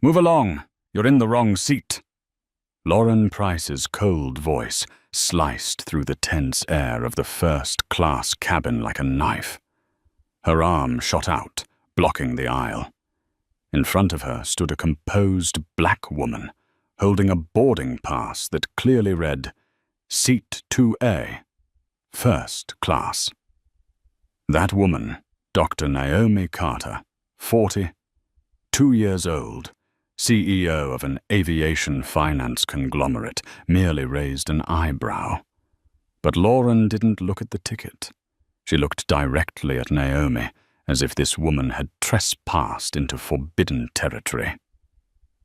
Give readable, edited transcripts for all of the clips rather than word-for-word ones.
"Move along! You're in the wrong seat!" Lauren Price's cold voice sliced through the tense air of the first-class cabin like a knife. Her arm shot out, blocking the aisle. In front of her stood a composed black woman, holding a boarding pass that clearly read, "Seat 2A, First Class." That woman, Dr. Naomi Carter, 40, 2 years old, CEO of an aviation finance conglomerate, merely raised an eyebrow. But Lauren didn't look at the ticket. She looked directly at Naomi, as if this woman had trespassed into forbidden territory.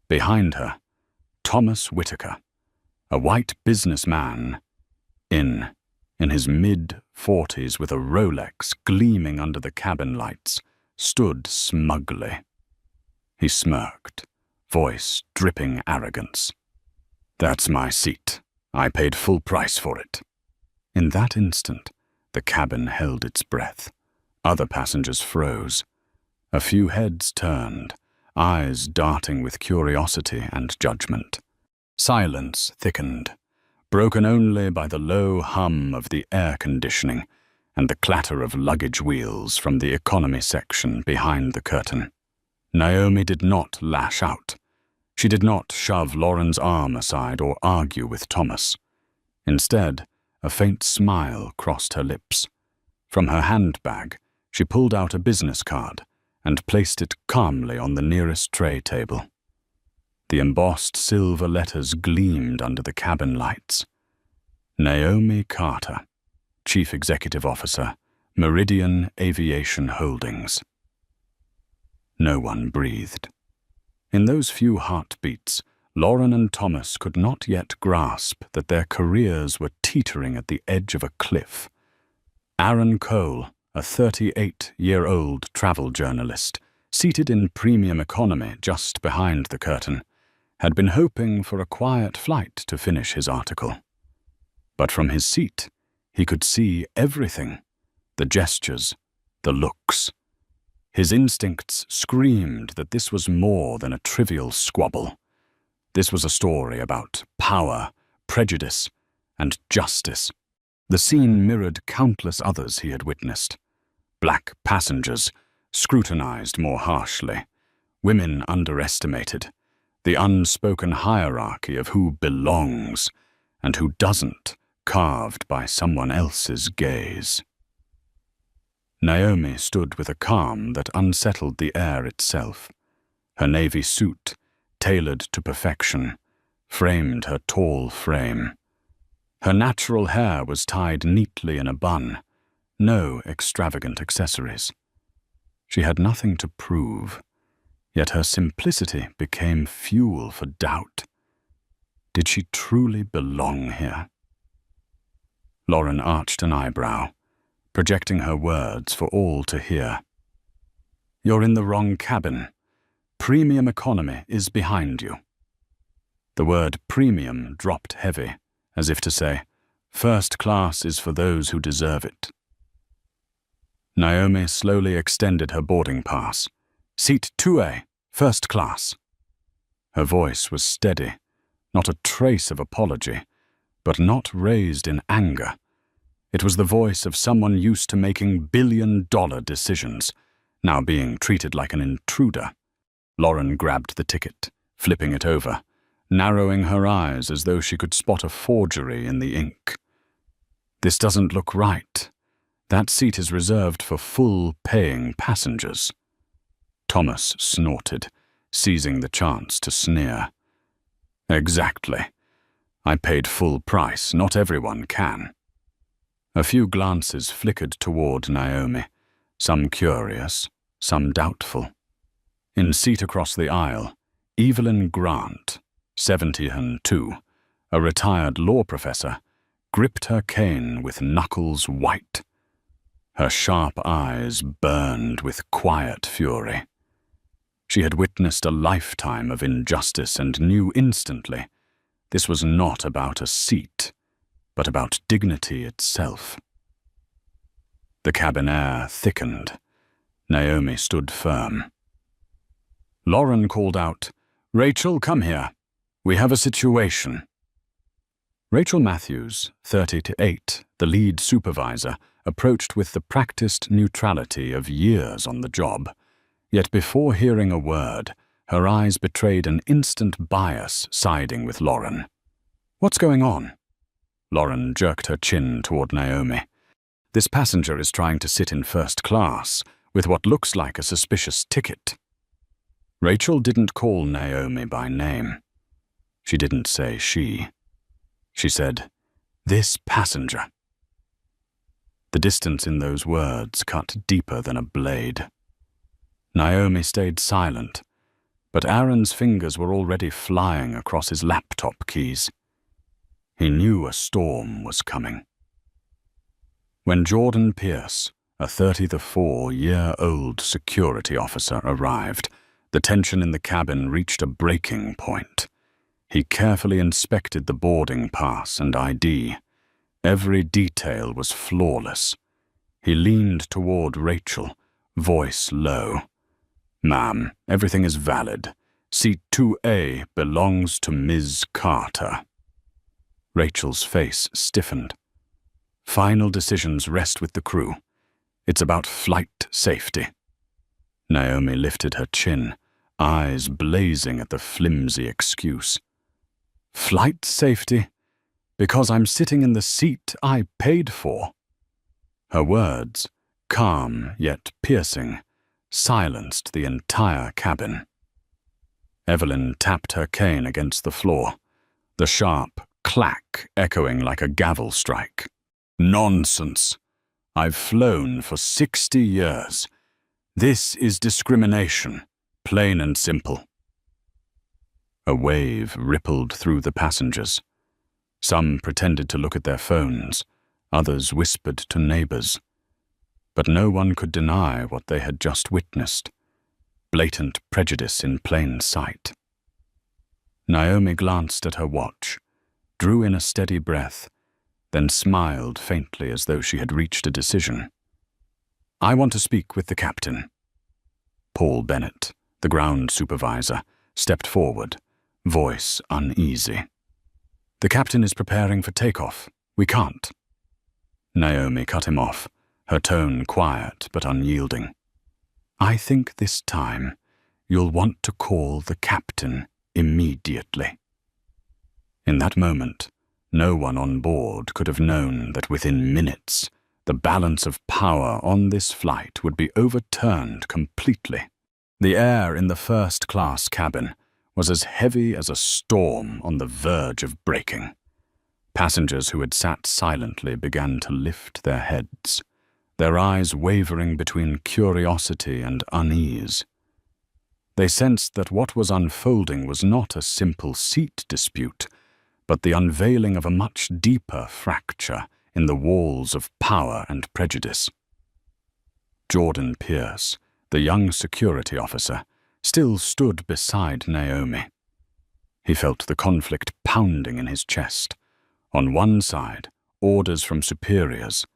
Behind her, Thomas Whitaker, a white businessman, in his mid-40s with a Rolex gleaming under the cabin lights, stood smugly. He smirked, voice dripping arrogance. "That's my seat. I paid full price for it." In that instant, the cabin held its breath. Other passengers froze. A few heads turned, eyes darting with curiosity and judgment. Silence thickened, broken only by the low hum of the air conditioning and the clatter of luggage wheels from the economy section behind the curtain. Naomi did not lash out. She did not shove Lauren's arm aside or argue with Thomas. Instead, a faint smile crossed her lips. From her handbag, she pulled out a business card and placed it calmly on the nearest tray table. The embossed silver letters gleamed under the cabin lights. Naomi Carter, Chief Executive Officer, Meridian Aviation Holdings. No one breathed. In those few heartbeats, Lauren and Thomas could not yet grasp that their careers were teetering at the edge of a cliff. Aaron Cole, a 38-year-old travel journalist, seated in premium economy just behind the curtain, had been hoping for a quiet flight to finish his article. But from his seat, he could see everything: the gestures, the looks. His instincts screamed that this was more than a trivial squabble. This was a story about power, prejudice, and justice. The scene mirrored countless others he had witnessed. Black passengers, scrutinized more harshly. Women underestimated. The unspoken hierarchy of who belongs and who doesn't, carved by someone else's gaze. Naomi stood with a calm that unsettled the air itself. Her navy suit, tailored to perfection, framed her tall frame. Her natural hair was tied neatly in a bun, no extravagant accessories. She had nothing to prove, yet her simplicity became fuel for doubt. Did she truly belong here? Lauren arched an eyebrow, projecting her words for all to hear. "You're in the wrong cabin. Premium economy is behind you." The word premium dropped heavy, as if to say, first class is for those who deserve it. Naomi slowly extended her boarding pass. "Seat 2A, first class." Her voice was steady, not a trace of apology, but not raised in anger. It was the voice of someone used to making billion-dollar decisions, now being treated like an intruder. Lauren grabbed the ticket, flipping it over, narrowing her eyes as though she could spot a forgery in the ink. "This doesn't look right. That seat is reserved for full-paying passengers." Thomas snorted, seizing the chance to sneer. "Exactly. I paid full price. Not everyone can." A few glances flickered toward Naomi, some curious, some doubtful. In seat across the aisle, Evelyn Grant, 72, a retired law professor, gripped her cane with knuckles white. Her sharp eyes burned with quiet fury. She had witnessed a lifetime of injustice and knew instantly this was not about a seat, but about dignity itself. The cabin air thickened. Naomi stood firm. Lauren called out, Rachel, come here. We have a situation. Rachel Matthews, 38, the lead supervisor, approached with the practiced neutrality of years on the job. Yet before hearing a word, her eyes betrayed an instant bias siding with Lauren. What's going on? Lauren jerked her chin toward Naomi. This passenger is trying to sit in first class with what looks like a suspicious ticket. Rachel didn't call Naomi by name. She didn't say she. She said, "This passenger." The distance in those words cut deeper than a blade. Naomi stayed silent, but Aaron's fingers were already flying across his laptop keys. He knew a storm was coming. When Jordan Pierce, a 34-year-old security officer, arrived, the tension in the cabin reached a breaking point. He carefully inspected the boarding pass and ID. Every detail was flawless. He leaned toward Rachel, voice low. "Ma'am, everything is valid. Seat 2A belongs to Ms. Carter." Rachel's face stiffened. "Final decisions rest with the crew. It's about flight safety." Naomi lifted her chin, eyes blazing at the flimsy excuse. "Flight safety? Because I'm sitting in the seat I paid for." Her words, calm yet piercing, silenced the entire cabin. Evelyn tapped her cane against the floor, the sharp clack echoing like a gavel strike. "Nonsense. I've flown for 60 years. This is discrimination, plain and simple." A wave rippled through the passengers. Some pretended to look at their phones, others whispered to neighbors. But no one could deny what they had just witnessed. Blatant prejudice in plain sight. Naomi glanced at her watch, drew in a steady breath, then smiled faintly as though she had reached a decision. "I want to speak with the captain." Paul Bennett, the ground supervisor, stepped forward, voice uneasy. "The captain is preparing for takeoff. We can't." Naomi cut him off, her tone quiet but unyielding. "I think this time you'll want to call the captain immediately." In that moment, no one on board could have known that within minutes, the balance of power on this flight would be overturned completely. The air in the first-class cabin was as heavy as a storm on the verge of breaking. Passengers who had sat silently began to lift their heads, their eyes wavering between curiosity and unease. They sensed that what was unfolding was not a simple seat dispute, but the unveiling of a much deeper fracture in the walls of power and prejudice. Jordan Pierce, the young security officer, still stood beside Naomi. He felt the conflict pounding in his chest. On one side, orders from superiors.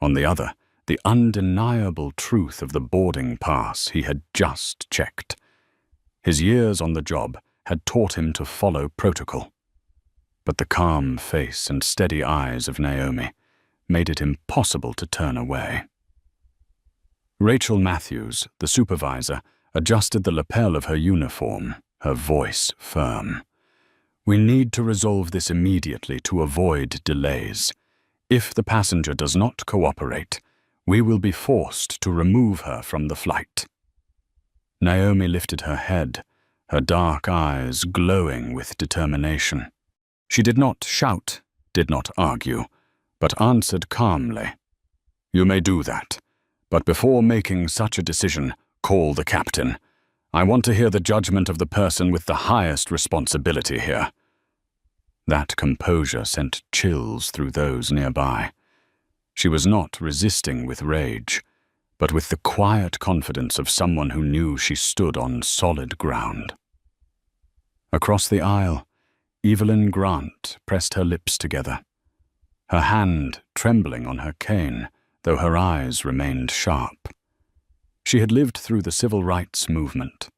On the other, the undeniable truth of the boarding pass he had just checked. His years on the job had taught him to follow protocol. But the calm face and steady eyes of Naomi made it impossible to turn away. Rachel Matthews, the supervisor, adjusted the lapel of her uniform, her voice firm. "We need to resolve this immediately to avoid delays. If the passenger does not cooperate, we will be forced to remove her from the flight." Naomi lifted her head, her dark eyes glowing with determination. She did not shout, did not argue, but answered calmly. "You may do that, but before making such a decision, call the captain. I want to hear the judgment of the person with the highest responsibility here." That composure sent chills through those nearby. She was not resisting with rage, but with the quiet confidence of someone who knew she stood on solid ground. Across the aisle, Evelyn Grant pressed her lips together, her hand trembling on her cane, though her eyes remained sharp. She had lived through the civil rights movement.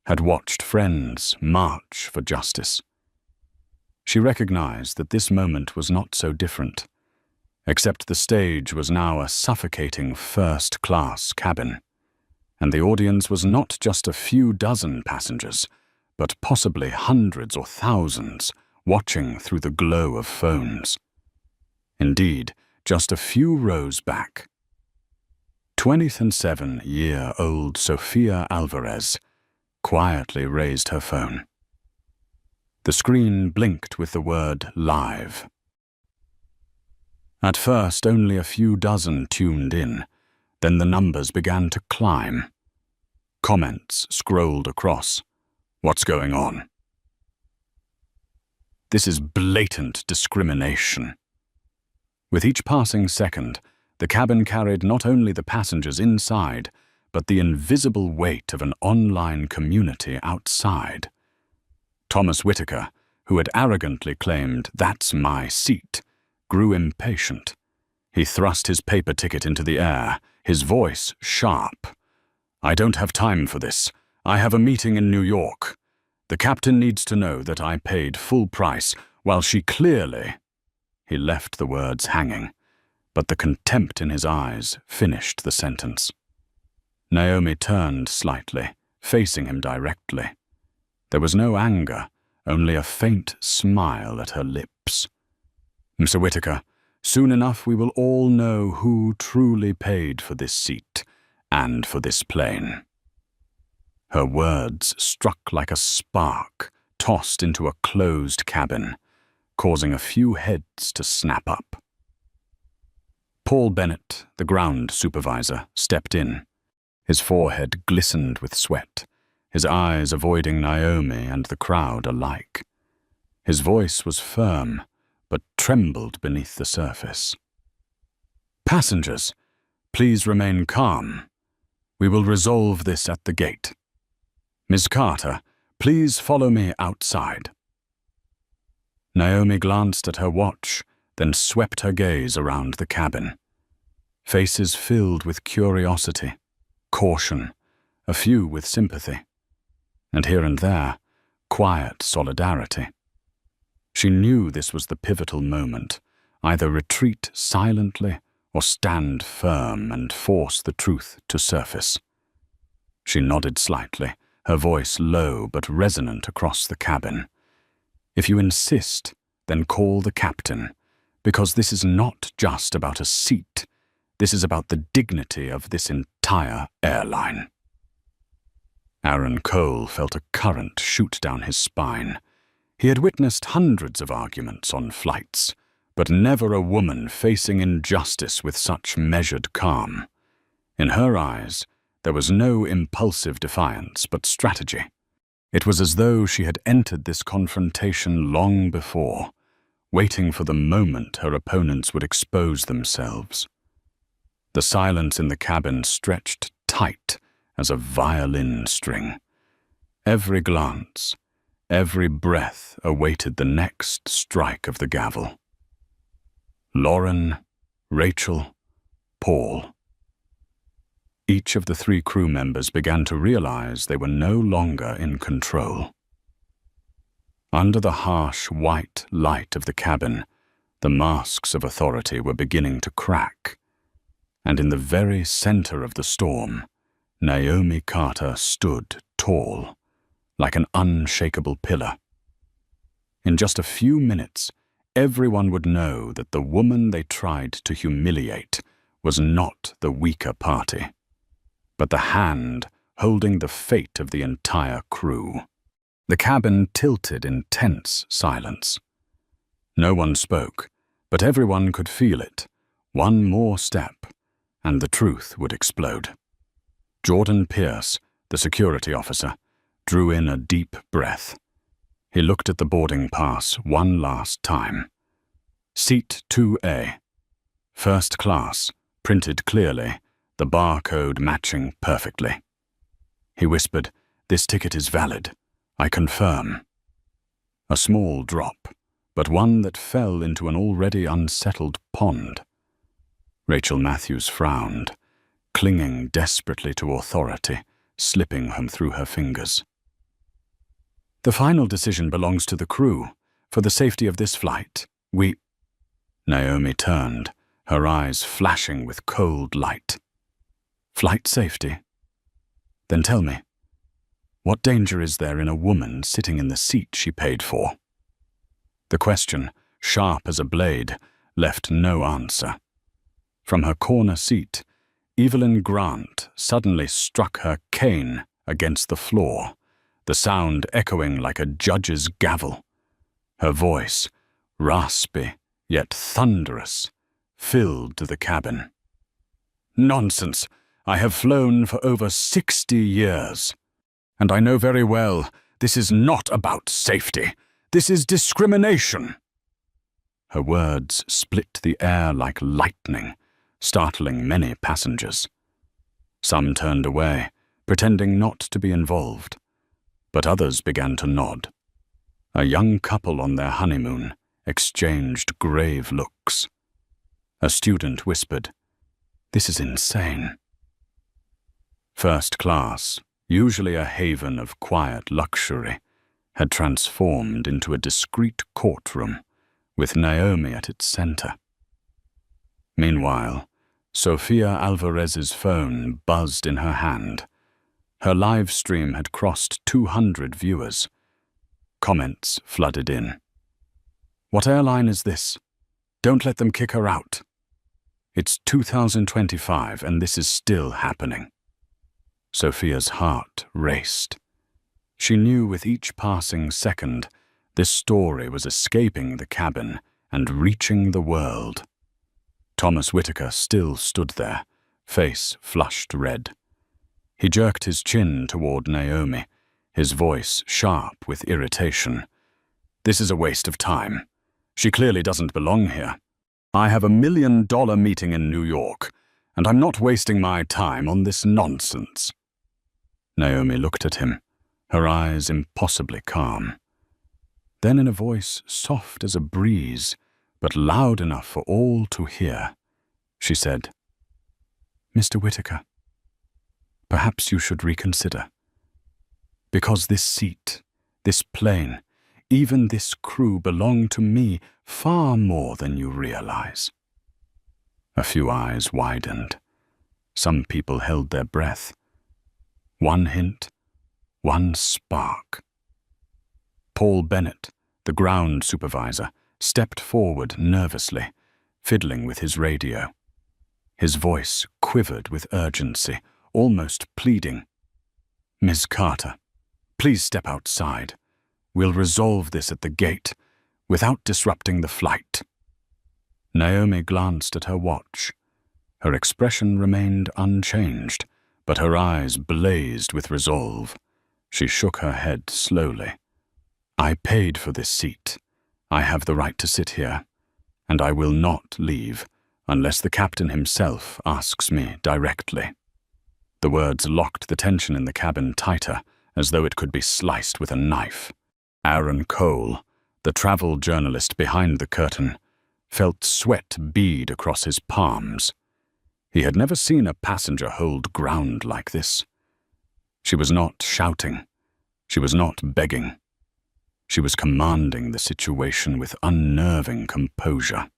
had watched friends march for justice. She recognized that this moment was not so different, except the stage was now a suffocating first-class cabin, and the audience was not just a few dozen passengers, but possibly hundreds or thousands watching through the glow of phones. Indeed, just a few rows back, 27-year-old Sofia Alvarez quietly raised her phone. The screen blinked with the word live. At first, only a few dozen tuned in, then the numbers began to climb. Comments scrolled across. What's going on? This is blatant discrimination. With each passing second, the cabin carried not only the passengers inside, but the invisible weight of an online community outside. Thomas Whitaker, who had arrogantly claimed, "That's my seat," grew impatient. He thrust his paper ticket into the air, his voice sharp. "I don't have time for this. I have a meeting in New York. The captain needs to know that I paid full price, while she clearly—" He left the words hanging, but the contempt in his eyes finished the sentence. Naomi turned slightly, facing him directly. There was no anger, only a faint smile at her lips. "Mr. Whitaker, soon enough we will all know who truly paid for this seat and for this plane." Her words struck like a spark tossed into a closed cabin, causing a few heads to snap up. Paul Bennett, the ground supervisor, stepped in. His forehead glistened with sweat, his eyes avoiding Naomi and the crowd alike. His voice was firm, but trembled beneath the surface. "Passengers, please remain calm. We will resolve this at the gate. Ms. Carter, please follow me outside." Naomi glanced at her watch, then swept her gaze around the cabin. Faces filled with curiosity, caution, a few with sympathy, and here and there, quiet solidarity. She knew this was the pivotal moment, either retreat silently or stand firm and force the truth to surface. She nodded slightly, her voice low but resonant across the cabin. "If you insist, then call the captain, because this is not just about a seat. This is about the dignity of this entire airline." Aaron Cole felt a current shoot down his spine. He had witnessed hundreds of arguments on flights, but never a woman facing injustice with such measured calm. In her eyes, there was no impulsive defiance, but strategy. It was as though she had entered this confrontation long before, waiting for the moment her opponents would expose themselves. The silence in the cabin stretched tight as a violin string. Every glance, every breath awaited the next strike of the gavel. Lauren, Rachel, Paul. Each of the 3 crew members began to realize they were no longer in control. Under the harsh white light of the cabin, the masks of authority were beginning to crack, and in the very center of the storm, Naomi Carter stood tall, like an unshakable pillar. In just a few minutes, everyone would know that the woman they tried to humiliate was not the weaker party, but the hand holding the fate of the entire crew. The cabin tilted in tense silence. No one spoke, but everyone could feel it. One more step, and the truth would explode. Jordan Pierce, the security officer, drew in a deep breath. He looked at the boarding pass one last time. Seat 2A. First class, printed clearly, the barcode matching perfectly. He whispered, "This ticket is valid. I confirm." A small drop, but one that fell into an already unsettled pond. Rachel Matthews frowned, clinging desperately to authority, slipping him through her fingers. The final decision belongs to the crew. For the safety of this flight, Naomi turned, her eyes flashing with cold light. Flight safety? Then tell me, what danger is there in a woman sitting in the seat she paid for? The question, sharp as a blade, left no answer. From her corner seat, Evelyn Grant suddenly struck her cane against the floor, the sound echoing like a judge's gavel. Her voice, raspy yet thunderous, filled the cabin. Nonsense! I have flown for over 60 years. And I know very well this is not about safety. This is discrimination. Her words split the air like lightning, startling many passengers. Some turned away, pretending not to be involved, but others began to nod. A young couple on their honeymoon exchanged grave looks. A student whispered, "This is insane." First class, usually a haven of quiet luxury, had transformed into a discreet courtroom with Naomi at its center. Meanwhile, Sofia Alvarez's phone buzzed in her hand. Her live stream had crossed 200 viewers. Comments flooded in. What airline is this? Don't let them kick her out. It's 2025 and this is still happening. Sophia's heart raced. She knew with each passing second this story was escaping the cabin and reaching the world. Thomas Whitaker still stood there, face flushed red. He jerked his chin toward Naomi, his voice sharp with irritation. This is a waste of time. She clearly doesn't belong here. I have $1 million meeting in New York, and I'm not wasting my time on this nonsense. Naomi looked at him, her eyes impossibly calm. Then in a voice soft as a breeze, but loud enough for all to hear, she said, "Mr. Whitaker, perhaps you should reconsider. Because this seat, this plane, even this crew belong to me far more than you realize." A few eyes widened. Some people held their breath. One hint, one spark. Paul Bennett, the ground supervisor, stepped forward nervously, fiddling with his radio. His voice quivered with urgency, almost pleading. "Ms. Carter, please step outside. We'll resolve this at the gate, without disrupting the flight." Naomi glanced at her watch. Her expression remained unchanged, but her eyes blazed with resolve. She shook her head slowly. "I paid for this seat. I have the right to sit here, and I will not leave unless the captain himself asks me directly." The words locked the tension in the cabin tighter, as though it could be sliced with a knife. Aaron Cole, the travel journalist behind the curtain, felt sweat bead across his palms. He had never seen a passenger hold ground like this. She was not shouting. She was not begging. She was commanding the situation with unnerving composure.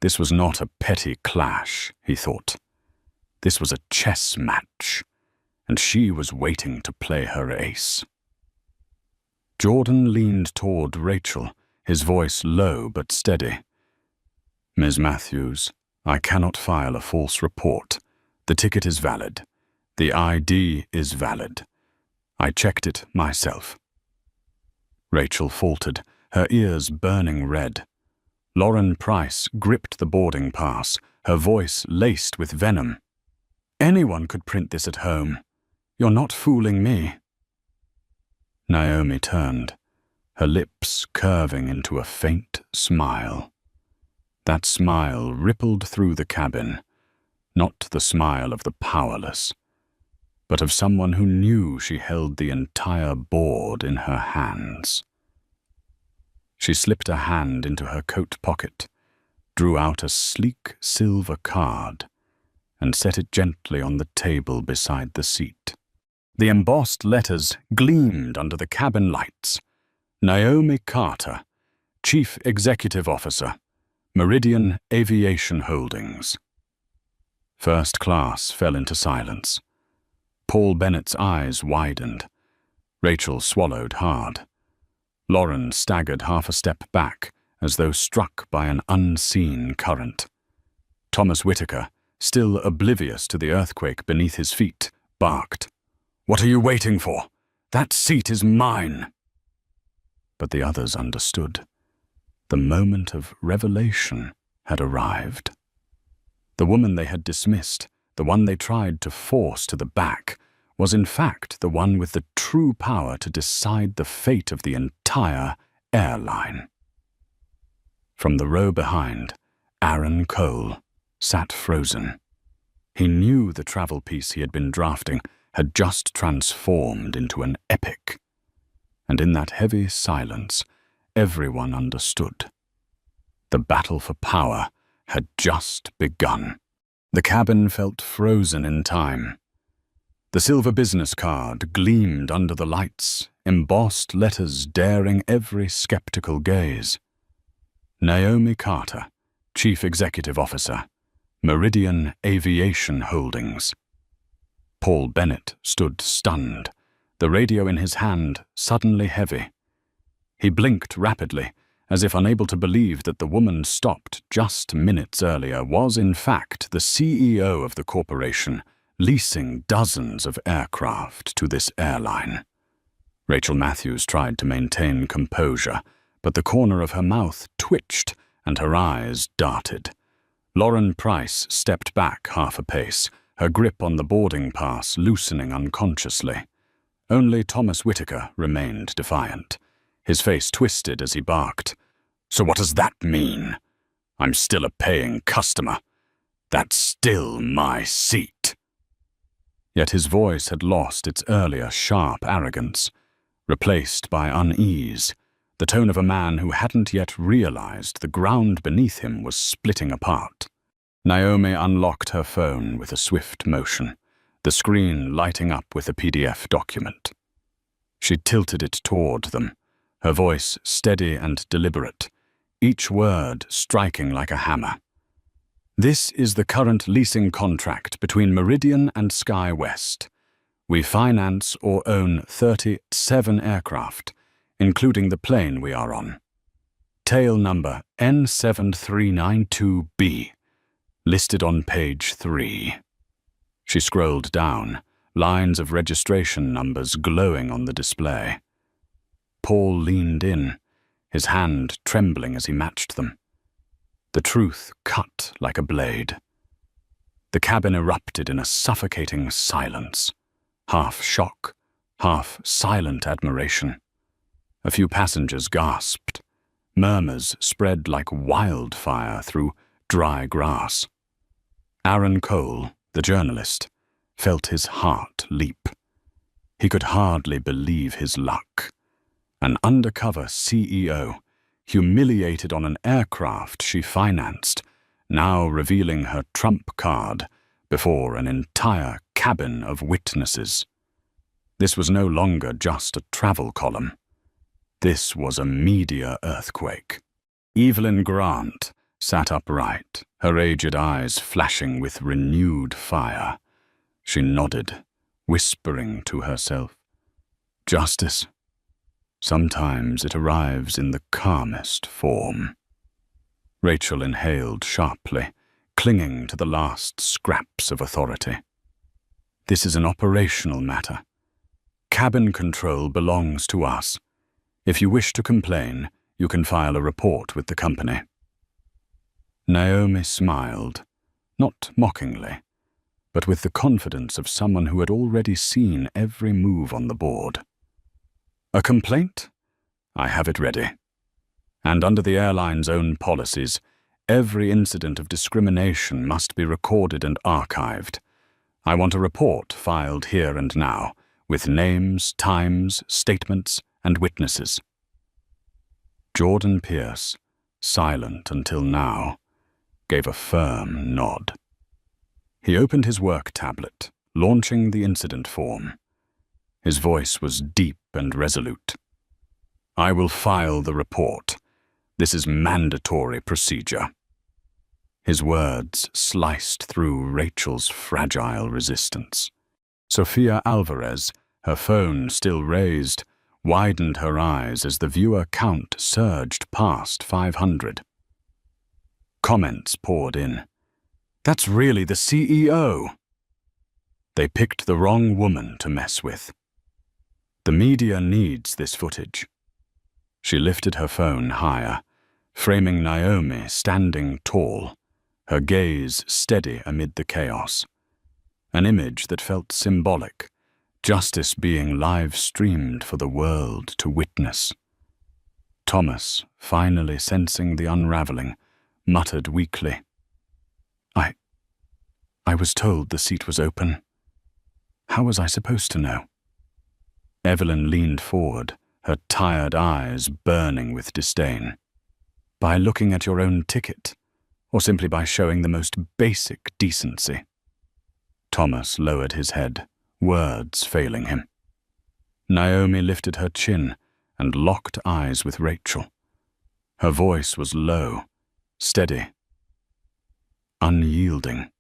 This was not a petty clash, he thought. This was a chess match, and she was waiting to play her ace. Jordan leaned toward Rachel, his voice low but steady. "Ms. Matthews, I cannot file a false report. The ticket is valid. The ID is valid. I checked it myself." Rachel faltered, her ears burning red. Lauren Price gripped the boarding pass, her voice laced with venom. "Anyone could print this at home. You're not fooling me." Naomi turned, her lips curving into a faint smile. That smile rippled through the cabin, not the smile of the powerless, but of someone who knew she held the entire board in her hands. She slipped a hand into her coat pocket, drew out a sleek silver card, and set it gently on the table beside the seat. The embossed letters gleamed under the cabin lights. Naomi Carter, Chief Executive Officer, Meridian Aviation Holdings. First class fell into silence. Paul Bennett's eyes widened. Rachel swallowed hard. Lauren staggered half a step back, as though struck by an unseen current. Thomas Whitaker, still oblivious to the earthquake beneath his feet, barked, "What are you waiting for? That seat is mine." But the others understood. The moment of revelation had arrived. The woman they had dismissed, the one they tried to force to the back, was in fact the one with the true power to decide the fate of the entire airline. From the row behind, Aaron Cole sat frozen. He knew the travel piece he had been drafting had just transformed into an epic. And in that heavy silence, everyone understood. The battle for power had just begun. The cabin felt frozen in time. The silver business card gleamed under the lights, embossed letters daring every skeptical gaze. Naomi Carter, Chief Executive Officer, Meridian Aviation Holdings. Paul Bennett stood stunned, the radio in his hand suddenly heavy. He blinked rapidly, as if unable to believe that the woman stopped just minutes earlier was in fact the CEO of the corporation, leasing dozens of aircraft to this airline. Rachel Matthews tried to maintain composure, but the corner of her mouth twitched and her eyes darted. Lauren Price stepped back half a pace, her grip on the boarding pass loosening unconsciously. Only Thomas Whitaker remained defiant. His face twisted as he barked, "So what does that mean? I'm still a paying customer. That's still my seat." Yet his voice had lost its earlier sharp arrogance, replaced by unease, the tone of a man who hadn't yet realized the ground beneath him was splitting apart. Naomi unlocked her phone with a swift motion, the screen lighting up with a PDF document. She tilted it toward them, her voice steady and deliberate, each word striking like a hammer. "This is the current leasing contract between Meridian and SkyWest. We finance or own 37 aircraft, including the plane we are on. Tail number N7392B, listed on page 3. She scrolled down, lines of registration numbers glowing on the display. Paul leaned in, his hand trembling as he matched them. The truth cut like a blade. The cabin erupted in a suffocating silence, half shock, half silent admiration. A few passengers gasped. Murmurs spread like wildfire through dry grass. Aaron Cole, the journalist, felt his heart leap. He could hardly believe his luck. An undercover CEO, humiliated on an aircraft she financed, now revealing her trump card before an entire cabin of witnesses. This was no longer just a travel column. This was a media earthquake. Evelyn Grant sat upright, her aged eyes flashing with renewed fire. She nodded, whispering to herself, "Justice. Sometimes it arrives in the calmest form." Rachel inhaled sharply, clinging to the last scraps of authority. "This is an operational matter. Cabin control belongs to us. If you wish to complain, you can file a report with the company." Naomi smiled, not mockingly, but with the confidence of someone who had already seen every move on the board. "A complaint? I have it ready. And under the airline's own policies, every incident of discrimination must be recorded and archived. I want a report filed here and now, with names, times, statements, and witnesses." Jordan Pierce, silent until now, gave a firm nod. He opened his work tablet, launching the incident form. His voice was deep and resolute. "I will file the report. This is mandatory procedure." His words sliced through Rachel's fragile resistance. Sofia Alvarez, her phone still raised, widened her eyes as the viewer count surged past 500. Comments poured in. "That's really the CEO." They picked the wrong woman to mess with. The media needs this footage. She lifted her phone higher, framing Naomi standing tall, her gaze steady amid the chaos. An image that felt symbolic, justice being live-streamed for the world to witness. Thomas, finally sensing the unraveling, muttered weakly, I was told the seat was open. How was I supposed to know?" Evelyn leaned forward, her tired eyes burning with disdain. "By looking at your own ticket, or simply by showing the most basic decency?" Thomas lowered his head, words failing him. Naomi lifted her chin and locked eyes with Rachel. Her voice was low, steady, unyielding.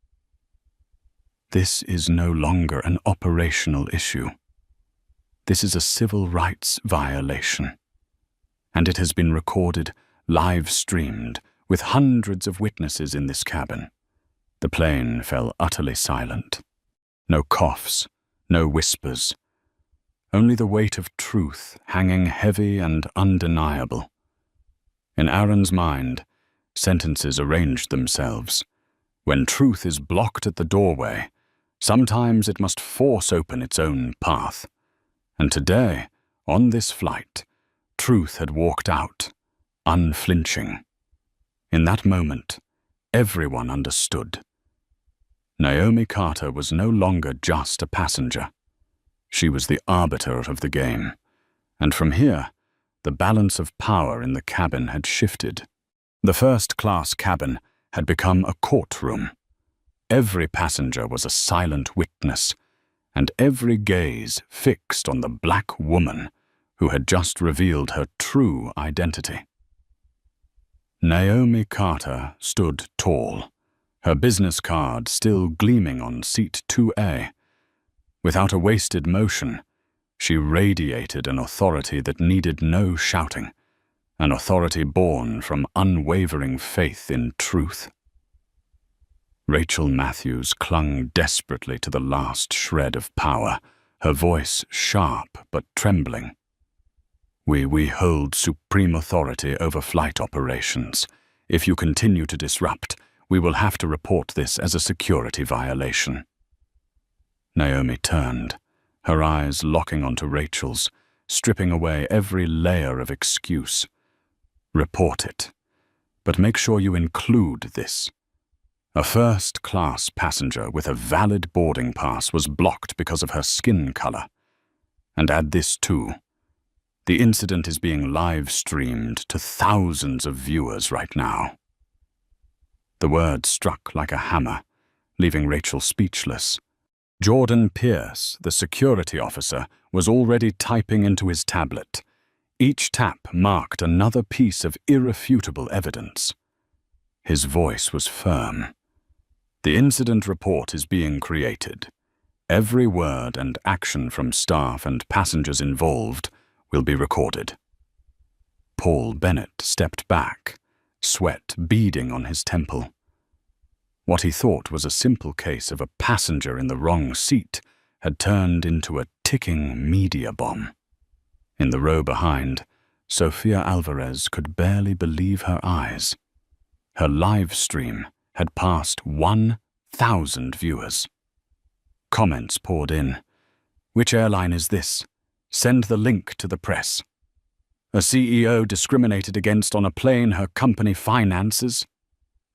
"This is no longer an operational issue. This is a civil rights violation. And it has been recorded, live-streamed, with hundreds of witnesses in this cabin." The plane fell utterly silent. No coughs, no whispers. Only the weight of truth hanging heavy and undeniable. In Aaron's mind, sentences arranged themselves. When truth is blocked at the doorway, sometimes it must force open its own path. And today, on this flight, truth had walked out, unflinching. In that moment, everyone understood. Naomi Carter was no longer just a passenger. She was the arbiter of the game. And from here, the balance of power in the cabin had shifted. The first-class cabin had become a courtroom. Every passenger was a silent witness, and every gaze fixed on the black woman who had just revealed her true identity. Naomi Carter stood tall, her business card still gleaming on seat 2A. Without a wasted motion, she radiated an authority that needed no shouting, an authority born from unwavering faith in truth. Rachel Matthews clung desperately to the last shred of power, her voice sharp but trembling. We hold supreme authority over flight operations. If you continue to disrupt, we will have to report this as a security violation." Naomi turned, her eyes locking onto Rachel's, stripping away every layer of excuse. "Report it, but make sure you include this. A first-class passenger with a valid boarding pass was blocked because of her skin color. And add this too. The incident is being live-streamed to thousands of viewers right now." The word struck like a hammer, leaving Rachel speechless. Jordan Pierce, the security officer, was already typing into his tablet. Each tap marked another piece of irrefutable evidence. His voice was firm. "The incident report is being created. Every word and action from staff and passengers involved will be recorded." Paul Bennett stepped back, sweat beading on his temple. What he thought was a simple case of a passenger in the wrong seat had turned into a ticking media bomb. In the row behind, Sofia Alvarez could barely believe her eyes. Her live stream had passed 1,000 viewers. Comments poured in. "Which airline is this? Send the link to the press. A CEO discriminated against on a plane her company finances?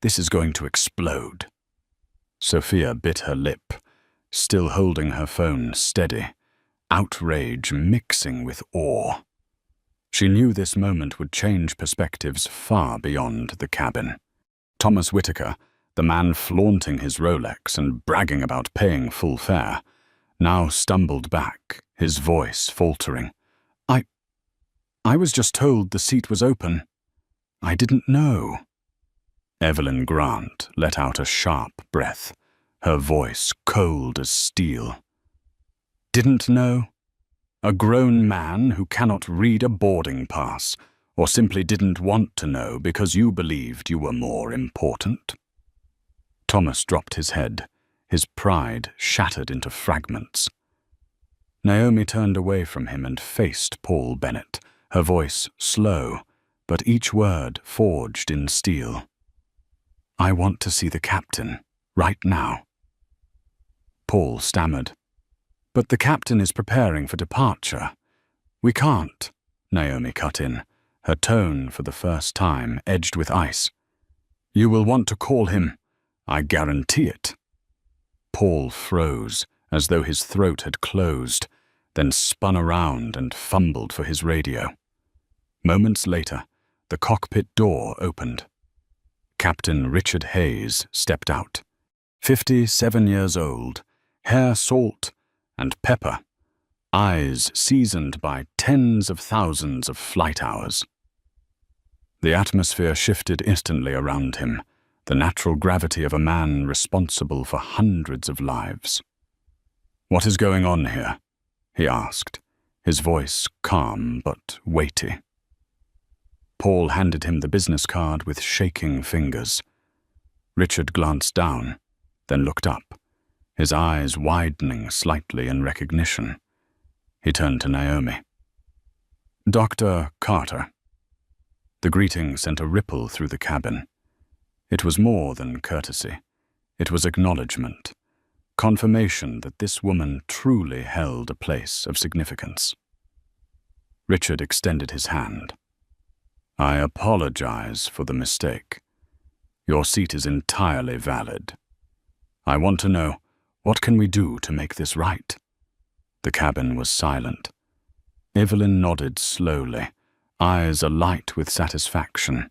This is going to explode." Sofia bit her lip, still holding her phone steady, outrage mixing with awe. She knew this moment would change perspectives far beyond the cabin. Thomas Whitaker, the man flaunting his Rolex and bragging about paying full fare, now stumbled back, his voice faltering. I was just told the seat was open. I didn't know." Evelyn Grant let out a sharp breath, her voice cold as steel. "Didn't know? A grown man who cannot read a boarding pass, or simply didn't want to know because you believed you were more important?" Thomas dropped his head, his pride shattered into fragments. Naomi turned away from him and faced Paul Bennett, her voice slow, but each word forged in steel. "I want to see the captain, right now." Paul stammered. "But the captain is preparing for departure." "We can't," Naomi cut in, her tone for the first time edged with ice. "You will want to call him. I guarantee it." Paul froze, as though his throat had closed, then spun around and fumbled for his radio. Moments later, the cockpit door opened. Captain Richard Hayes stepped out. 57 years old, hair salt and pepper, eyes seasoned by tens of thousands of flight hours. The atmosphere shifted instantly around him, the natural gravity of a man responsible for hundreds of lives. "What is going on here?" he asked, his voice calm but weighty. Paul handed him the business card with shaking fingers. Richard glanced down, then looked up, his eyes widening slightly in recognition. He turned to Naomi. "Dr. Carter." The greeting sent a ripple through the cabin. It was more than courtesy. It was acknowledgement, confirmation that this woman truly held a place of significance. Richard extended his hand. "I apologize for the mistake. Your seat is entirely valid. I want to know, what can we do to make this right?" The cabin was silent. Evelyn nodded slowly, eyes alight with satisfaction.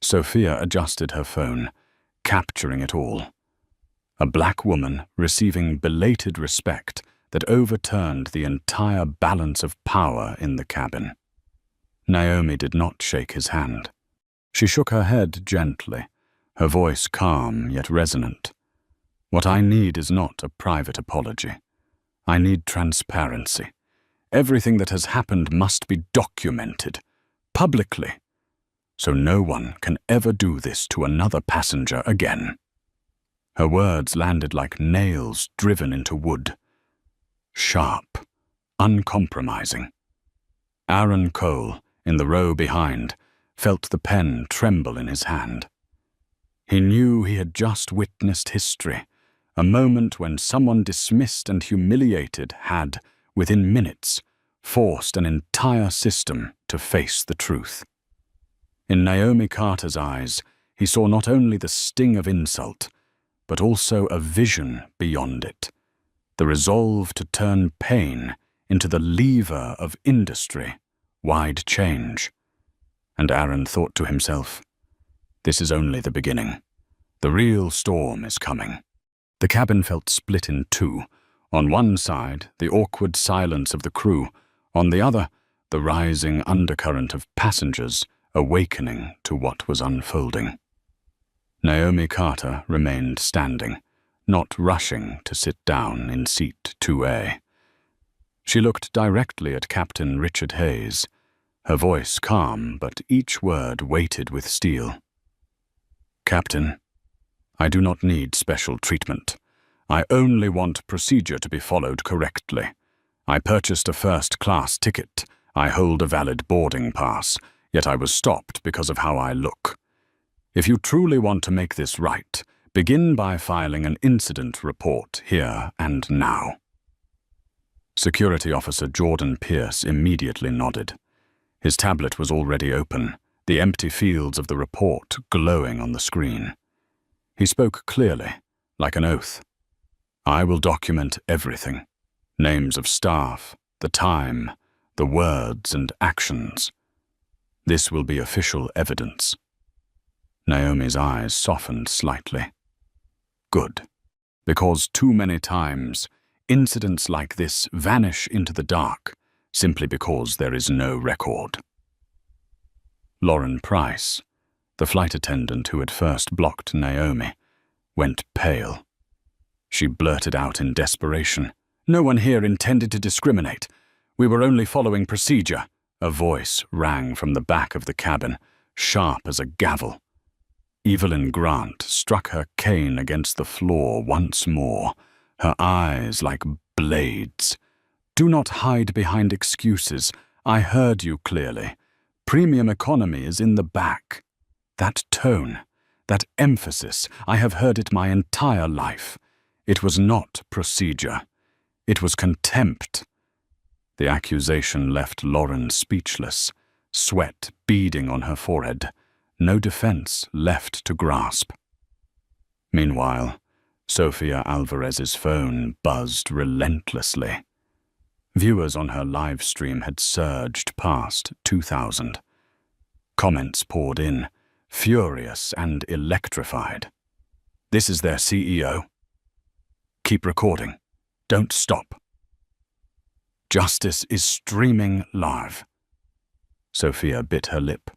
Sophia adjusted her phone, capturing it all. A black woman receiving belated respect that overturned the entire balance of power in the cabin. Naomi did not shake his hand. She shook her head gently, her voice calm yet resonant. "What I need is not a private apology. I need transparency. Everything that has happened must be documented, publicly, so no one can ever do this to another passenger again." Her words landed like nails driven into wood. Sharp, uncompromising. Aaron Cole, in the row behind, felt the pen tremble in his hand. He knew he had just witnessed history, a moment when someone dismissed and humiliated had, within minutes, forced an entire system to face the truth. In Naomi Carter's eyes, he saw not only the sting of insult, but also a vision beyond it, the resolve to turn pain into the lever of industry-wide change. And Aaron thought to himself, this is only the beginning. The real storm is coming. The cabin felt split in two. On one side, the awkward silence of the crew. On the other, the rising undercurrent of passengers awakening to what was unfolding. Naomi Carter remained standing, not rushing to sit down in seat 2A. She looked directly at Captain Richard Hayes, her voice calm, but each word weighted with steel. "Captain, I do not need special treatment. I only want procedure to be followed correctly. I purchased a first-class ticket. I hold a valid boarding pass, yet I was stopped because of how I look. If you truly want to make this right, begin by filing an incident report here and now." Security Officer Jordan Pierce immediately nodded. His tablet was already open, the empty fields of the report glowing on the screen. He spoke clearly, like an oath. "I will document everything. Names of staff, the time, the words and actions. This will be official evidence." Naomi's eyes softened slightly. Good, because too many times, Incidents like this vanish into the dark simply because there is no record. Lauren Price, the flight attendant who had first blocked Naomi, went pale. She blurted out in desperation, "No one here intended to discriminate. We were only following procedure." A voice rang from the back of the cabin, sharp as a gavel. Evelyn Grant struck her cane against the floor once more, her eyes like blades. "Do not hide behind excuses. I heard you clearly. Premium economy is in the back." That tone, that emphasis, I have heard it my entire life. It was not procedure. It was contempt. The accusation left Lauren speechless, sweat beading on her forehead, no defense left to grasp. Meanwhile, Sofia Alvarez's phone buzzed relentlessly. Viewers on her live stream had surged past 2,000. Comments poured in, furious and electrified. "This is their CEO. Keep recording. Don't stop. Justice is streaming live." Sophia bit her lip,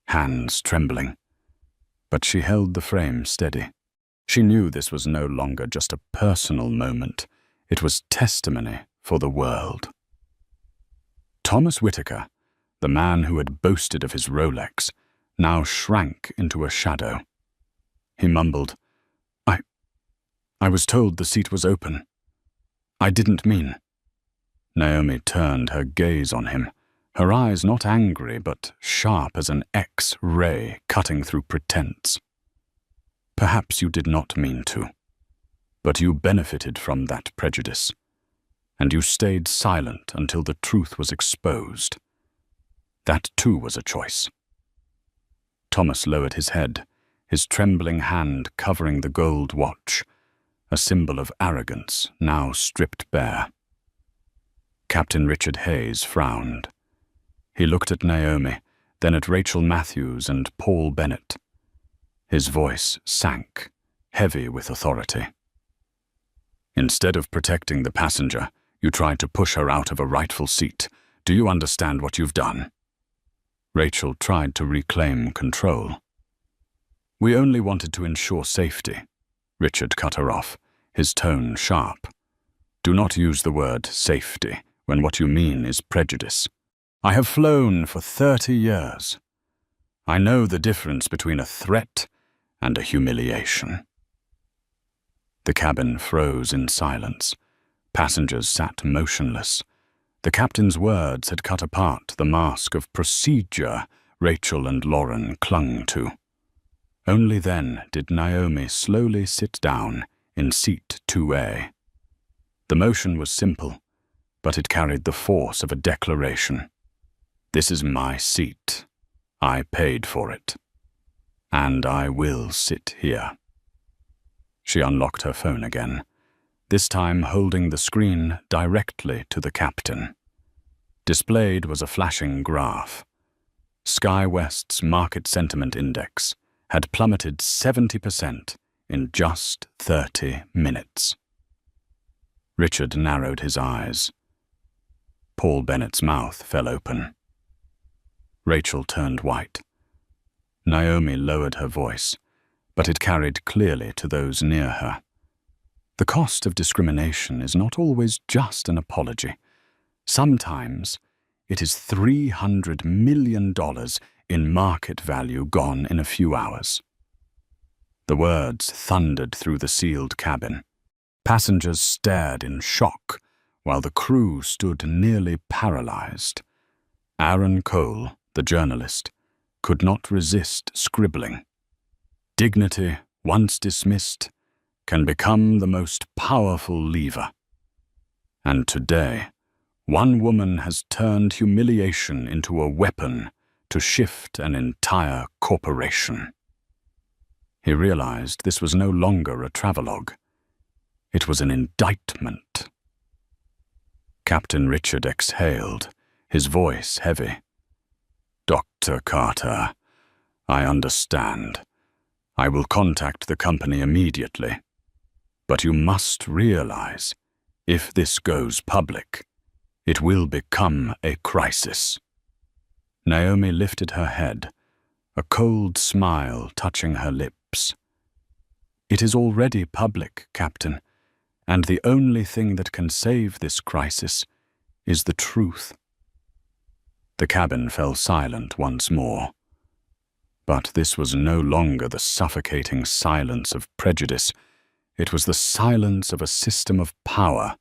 hands trembling. But she held the frame steady. She knew this was no longer just a personal moment. It was testimony for the world. Thomas Whitaker, the man who had boasted of his Rolex, now shrank into a shadow. He mumbled, I was told the seat was open. I didn't mean." Naomi turned her gaze on him, her eyes not angry but sharp as an X-ray cutting through pretense. "Perhaps you did not mean to, but you benefited from that prejudice, and you stayed silent until the truth was exposed. That too was a choice." Thomas lowered his head, his trembling hand covering the gold watch, a symbol of arrogance now stripped bare. Captain Richard Hayes frowned. He looked at Naomi, then at Rachel Matthews and Paul Bennett. His voice sank, heavy with authority. "Instead of protecting the passenger, you tried to push her out of a rightful seat. Do you understand what you've done?" Rachel tried to reclaim control. "We only wanted to ensure safety." Richard cut her off, his tone sharp. "Do not use the word safety when what you mean is prejudice. I have flown for 30 years. I know the difference between a threat and a humiliation." The cabin froze in silence. Passengers sat motionless. The captain's words had cut apart the mask of procedure Rachel and Lauren clung to. Only then did Naomi slowly sit down in seat 2A. The motion was simple, but it carried the force of a declaration. "This is my seat. I paid for it. And I will sit here." She unlocked her phone again, this time holding the screen directly to the captain. Displayed was a flashing graph. SkyWest's market sentiment index had plummeted 70% in just 30 minutes. Richard narrowed his eyes. Paul Bennett's mouth fell open. Rachel turned white. Naomi lowered her voice, but it carried clearly to those near her. The cost of discrimination is not always just an apology. Sometimes it is $300 million in market value gone in a few hours. The words thundered through the sealed cabin. Passengers stared in shock, while the crew stood nearly paralyzed. Aaron Cole, the journalist, could not resist scribbling. "Dignity, once dismissed, can become the most powerful lever. And today, one woman has turned humiliation into a weapon to shift an entire corporation." He realized this was no longer a travelogue. It was an indictment. Captain Richard exhaled, his voice heavy. "Dr. Carter, I understand. I will contact the company immediately. But you must realize, If this goes public, it will become a crisis. Naomi lifted her head, a cold smile touching her lips. It is already public, Captain, and the only thing that can save this crisis is the truth. The cabin fell silent once more. But this was no longer the suffocating silence of prejudice. It was the silence of a system of power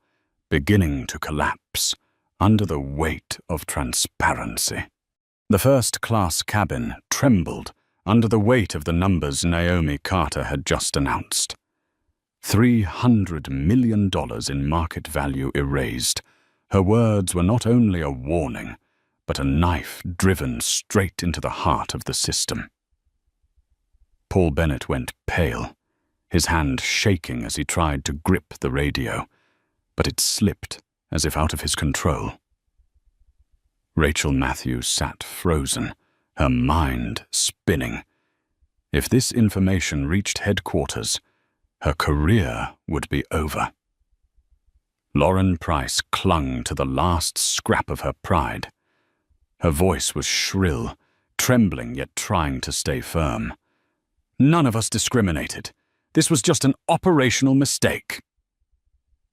beginning to collapse under the weight of transparency. The first-class cabin trembled under the weight of the numbers Naomi Carter had just announced. $300 million in market value erased. Her words were not only a warning, but a knife driven straight into the heart of the system. Paul Bennett went pale, his hand shaking as he tried to grip the radio, but it slipped as if out of his control. Rachel Matthews sat frozen, her mind spinning. If this information reached headquarters, her career would be over. Lauren Price clung to the last scrap of her pride. Her voice was shrill, trembling yet trying to stay firm. None of us discriminated. This was just an operational mistake.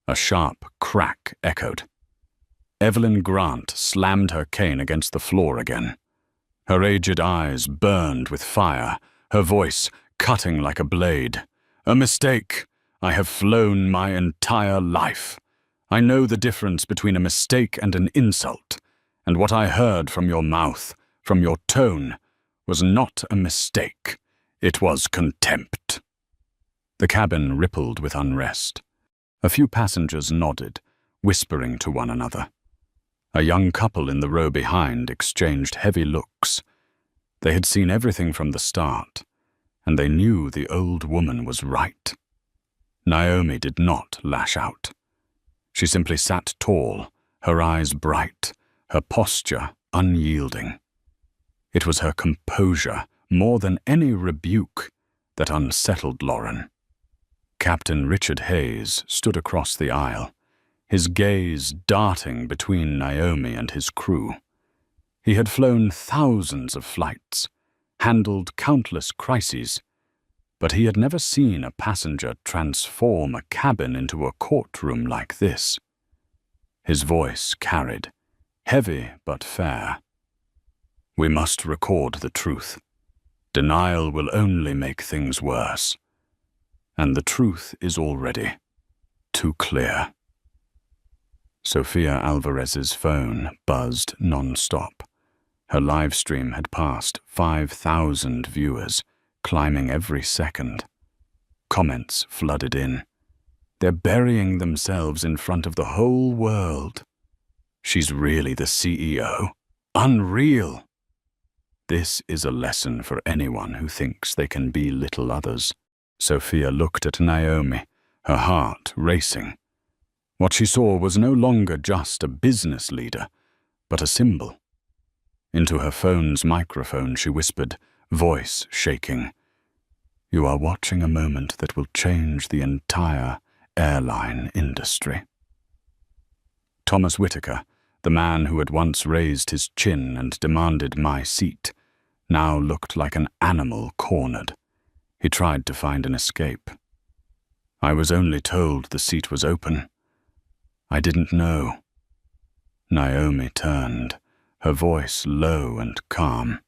A sharp crack echoed. Evelyn Grant slammed her cane against the floor again. Her aged eyes burned with fire, her voice cutting like a blade. A mistake. I have flown my entire life. I know the difference between a mistake and an insult, and what I heard from your mouth, from your tone, was not a mistake. It was contempt. The cabin rippled with unrest. A few passengers nodded, whispering to one another. A young couple in the row behind exchanged heavy looks. They had seen everything from the start, and they knew the old woman was right. Naomi did not lash out. She simply sat tall, her eyes bright, her posture unyielding. It was her composure, more than any rebuke, that unsettled Lauren. Captain Richard Hayes stood across the aisle, his gaze darting between Naomi and his crew. He had flown thousands of flights, handled countless crises, but he had never seen a passenger transform a cabin into a courtroom like this. His voice carried, heavy but fair. We must record the truth. Denial will only make things worse. And the truth is already too clear. Sofia Alvarez's phone buzzed non-stop. Her live stream had passed 5,000 viewers, climbing every second. Comments flooded in. They're burying themselves in front of the whole world. She's really the CEO. Unreal. This is a lesson for anyone who thinks they can belittle others. Sofia looked at Naomi, her heart racing. What she saw was no longer just a business leader, but a symbol. Into her phone's microphone she whispered, voice shaking, "You are watching a moment that will change the entire airline industry." Thomas Whitaker, the man who had once raised his chin and demanded my seat, now looked like an animal cornered. He tried to find an escape. I was only told the seat was open. I didn't know. Naomi turned, her voice low and calm,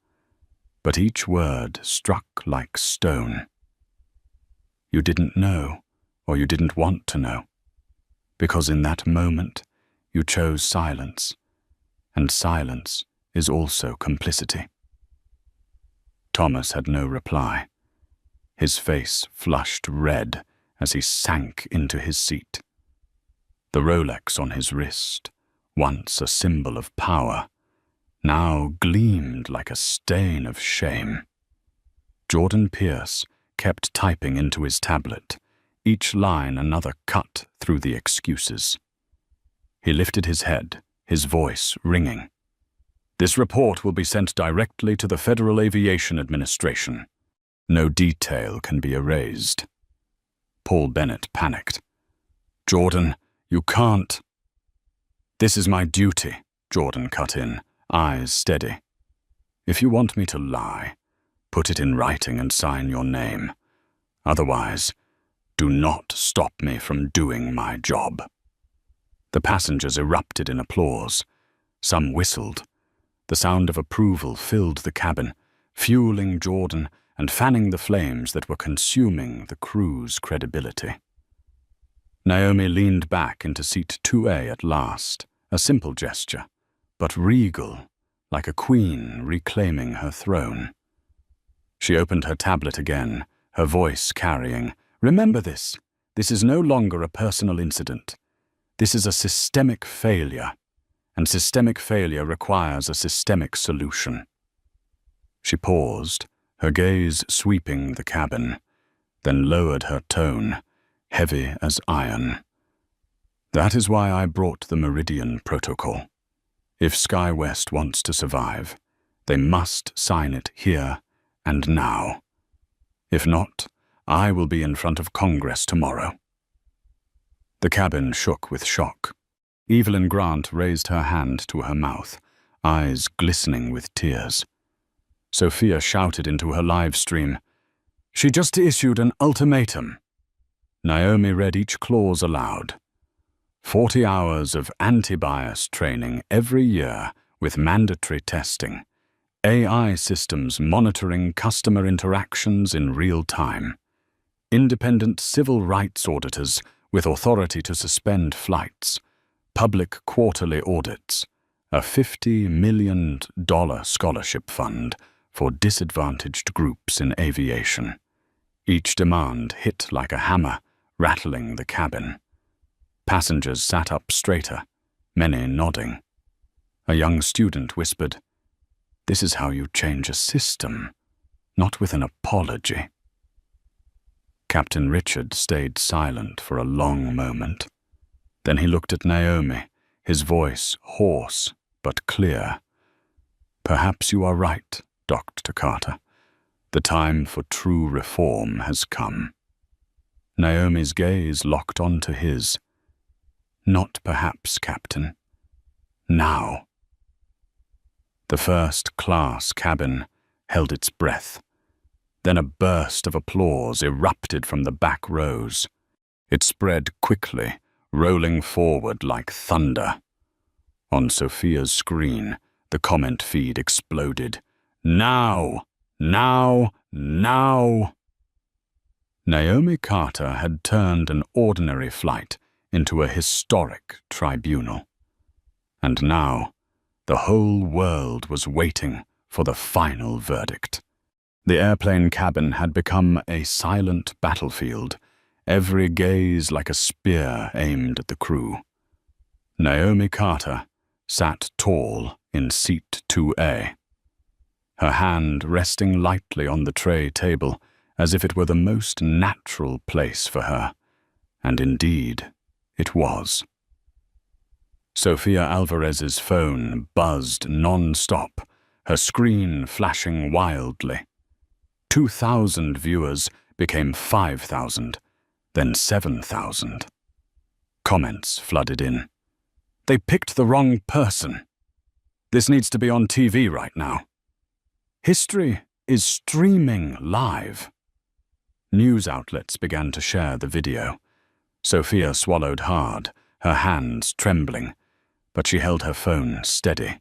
but each word struck like stone. You didn't know, or you didn't want to know, because in that moment you chose silence, and silence is also complicity. Thomas had no reply. His face flushed red as he sank into his seat. The Rolex on his wrist, once a symbol of power, now gleamed like a stain of shame. Jordan Pierce kept typing into his tablet, each line another cut through the excuses. He lifted his head, his voice ringing. This report will be sent directly to the Federal Aviation Administration. No detail can be erased. Paul Bennett panicked. Jordan, You can't. This is my duty, Jordan cut in, eyes steady. If you want me to lie, put it in writing and sign your name. Otherwise, do not stop me from doing my job. The passengers erupted in applause. Some whistled. The sound of approval filled the cabin, fueling Jordan and fanning the flames that were consuming the crew's credibility. Naomi leaned back into seat 2A at last, a simple gesture, but regal, like a queen reclaiming her throne. She opened her tablet again, her voice carrying, "Remember this. This is no longer a personal incident. This is a systemic failure, and systemic failure requires a systemic solution." She paused, her gaze sweeping the cabin, then lowered her tone, heavy as iron. "That is why I brought the Meridian Protocol. If SkyWest wants to survive, they must sign it here and now. If not, I will be in front of Congress tomorrow." The cabin shook with shock. Evelyn Grant raised her hand to her mouth, eyes glistening with tears. Sophia shouted into her live stream, "She just issued an ultimatum." Naomi read each clause aloud. 40 hours of anti-bias training every year with mandatory testing. AI systems monitoring customer interactions in real time. Independent civil rights auditors with authority to suspend flights. Public quarterly audits. A $50 million scholarship fund for disadvantaged groups in aviation. Each demand hit like a hammer, rattling the cabin. Passengers sat up straighter, many nodding. A young student whispered, "This is how you change a system, not with an apology." Captain Richard stayed silent for a long moment. Then he looked at Naomi, his voice hoarse but clear. "Perhaps you are right, Dr. Carter. The time for true reform has come." Naomi's gaze locked onto his. "Not perhaps, Captain. Now." The first-class cabin held its breath. Then a burst of applause erupted from the back rows. It spread quickly, rolling forward like thunder. On Sophia's screen, the comment feed exploded. "Now! Now! Now!" Naomi Carter had turned an ordinary flight into a historic tribunal. And now, the whole world was waiting for the final verdict. The airplane cabin had become a silent battlefield, every gaze like a spear aimed at the crew. Naomi Carter sat tall in seat 2A, her hand resting lightly on the tray table as if it were the most natural place for her, and indeed it was. Sophia Alvarez's phone buzzed non-stop, her screen flashing wildly. 2,000 viewers became 5,000, then 7,000. Comments flooded in. "They picked the wrong person. This needs to be on TV right now. History is streaming live." News outlets began to share the video. Sophia swallowed hard, her hands trembling, but she held her phone steady.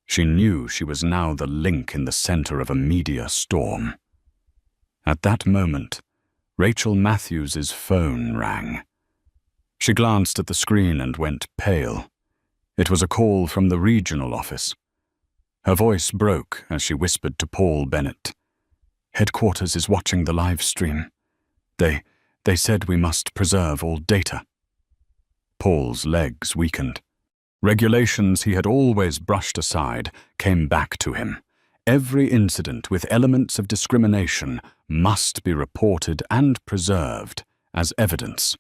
She knew she was now the link in the center of a media storm. At that moment, Rachel Matthews's phone rang. She glanced at the screen and went pale. It was a call from the regional office. Her voice broke as she whispered to Paul Bennett. "Headquarters is watching the live stream. They said we must preserve all data." Paul's legs weakened. Regulations he had always brushed aside came back to him. Every incident with elements of discrimination must be reported and preserved as evidence.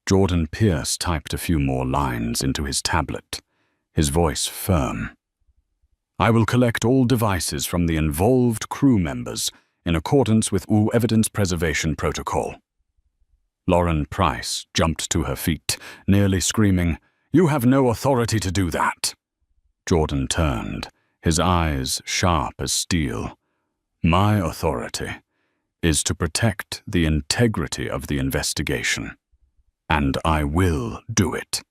Jordan Pierce typed a few more lines into his tablet, his voice firm. "I will collect all devices from the involved crew members in accordance with evidence preservation protocol." Lauren Price jumped to her feet, nearly screaming, "You have no authority to do that." Jordan turned, his eyes sharp as steel. "My authority is to protect the integrity of the investigation, and I will do it."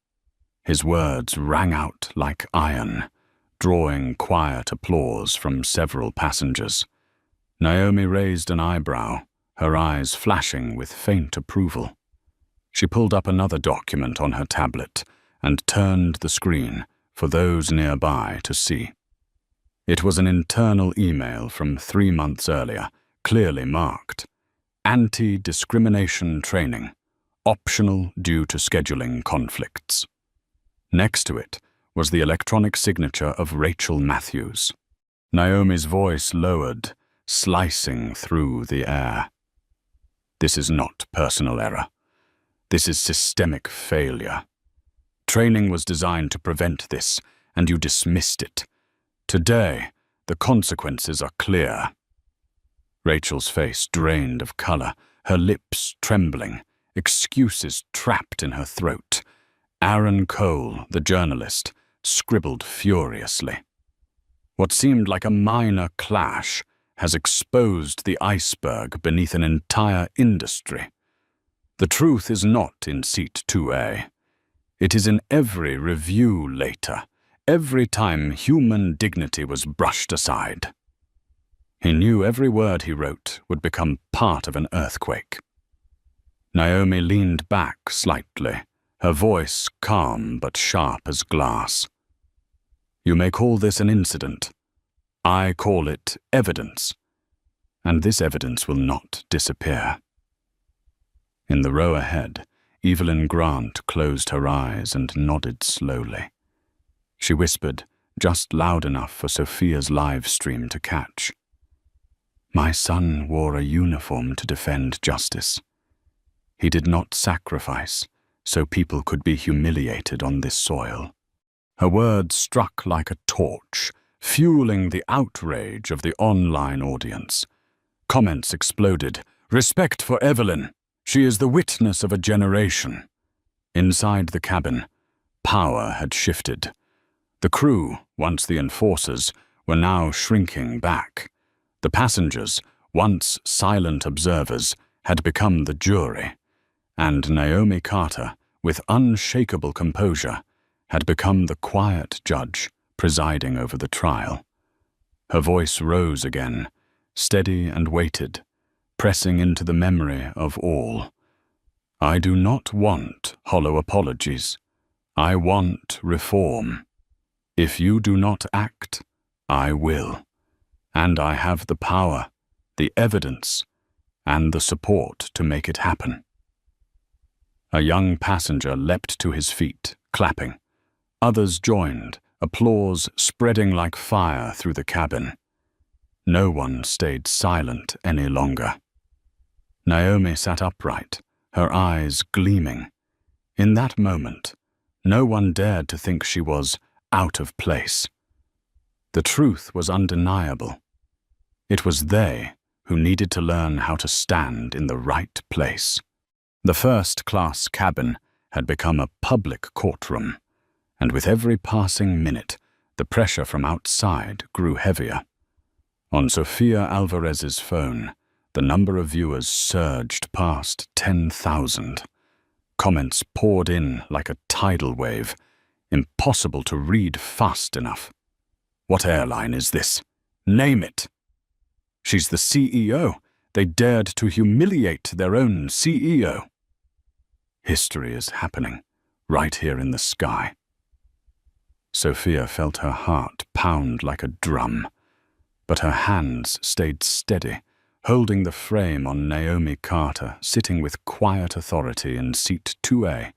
His words rang out like iron, drawing quiet applause from several passengers. Naomi raised an eyebrow, her eyes flashing with faint approval. She pulled up another document on her tablet and turned the screen for those nearby to see. It was an internal email from 3 months earlier, clearly marked. Anti-discrimination training, optional due to scheduling conflicts. Next to it was the electronic signature of Rachel Matthews. Naomi's voice lowered, slicing through the air. "This is not personal error. This is systemic failure. Training was designed to prevent this, and you dismissed it. Today, the consequences are clear." Rachel's face drained of color, her lips trembling, excuses trapped in her throat. Aaron Cole, the journalist, scribbled furiously. What seemed like a minor clash has exposed the iceberg beneath an entire industry. The truth is not in seat 2A. It is in every review later, every time human dignity was brushed aside. He knew every word he wrote would become part of an earthquake. Naomi leaned back slightly, her voice calm but sharp as glass. "You may call this an incident. I call it evidence. And this evidence will not disappear." In the row ahead, Evelyn Grant closed her eyes and nodded slowly. She whispered, just loud enough for Sophia's live stream to catch. "My son wore a uniform to defend justice. He did not sacrifice so people could be humiliated on this soil." Her words struck like a torch, fueling the outrage of the online audience. Comments exploded. "Respect for Evelyn. She is the witness of a generation." Inside the cabin, power had shifted. The crew, once the enforcers, were now shrinking back. The passengers, once silent observers, had become the jury, and Naomi Carter, with unshakable composure, had become the quiet judge presiding over the trial. Her voice rose again, steady and weighted, pressing into the memory of all. "I do not want hollow apologies. I want reform. If you do not act, I will. And I have the power, the evidence, and the support to make it happen." A young passenger leapt to his feet, clapping. Others joined, applause spreading like fire through the cabin. No one stayed silent any longer. Naomi sat upright, her eyes gleaming. In that moment, no one dared to think she was out of place. The truth was undeniable. It was they who needed to learn how to stand in the right place. The first-class cabin had become a public courtroom, and with every passing minute, the pressure from outside grew heavier. On Sofia Alvarez's phone, the number of viewers surged past 10,000. Comments poured in like a tidal wave, impossible to read fast enough. "What airline is this? Name it." "She's the CEO. They dared to humiliate their own CEO." History is happening, right here in the sky. Sophia felt her heart pound like a drum, but her hands stayed steady, holding the frame on Naomi Carter, sitting with quiet authority in seat 2A,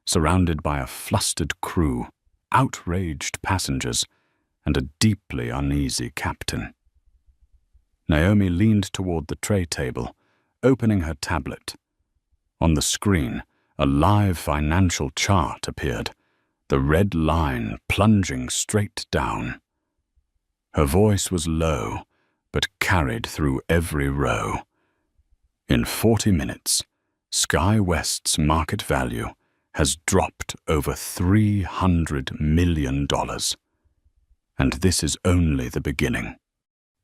surrounded by a flustered crew, outraged passengers, and a deeply uneasy captain. Naomi leaned toward the tray table, opening her tablet. On the screen, a live financial chart appeared, the red line plunging straight down. Her voice was low, but carried through every row. In 40 minutes, SkyWest's market value has dropped over $300 million. And this is only the beginning.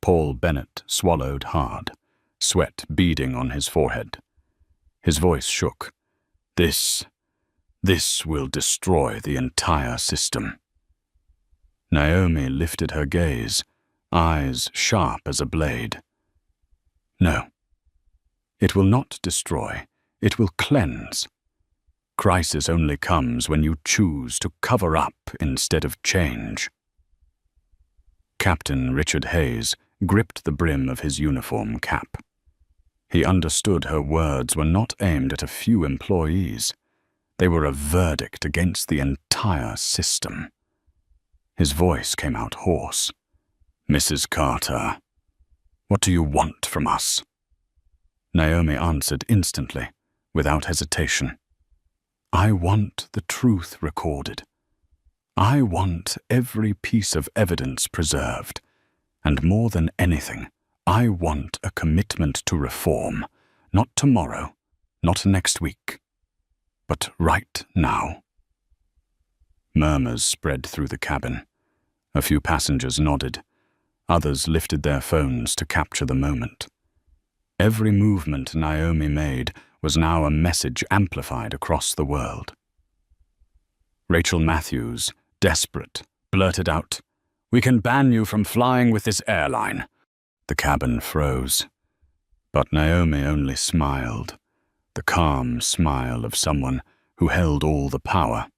Paul Bennett swallowed hard, sweat beading on his forehead. His voice shook. This will destroy the entire system. Naomi lifted her gaze, eyes sharp as a blade. No. It will not destroy. It will cleanse. Crisis only comes when you choose to cover up instead of change. Captain Richard Hayes gripped the brim of his uniform cap. He understood her words were not aimed at a few employees. They were a verdict against the entire system. His voice came out hoarse. "Mrs. Carter, what do you want from us?" Naomi answered instantly, without hesitation. "I want the truth recorded. I want every piece of evidence preserved. And more than anything, I want a commitment to reform, not tomorrow, not next week, but right now." Murmurs spread through the cabin. A few passengers nodded. Others lifted their phones to capture the moment. Every movement Naomi made was now a message amplified across the world. Rachel Matthews, desperate, blurted out, "We can ban you from flying with this airline." The cabin froze. But Naomi only smiled, the calm smile of someone who held all the power.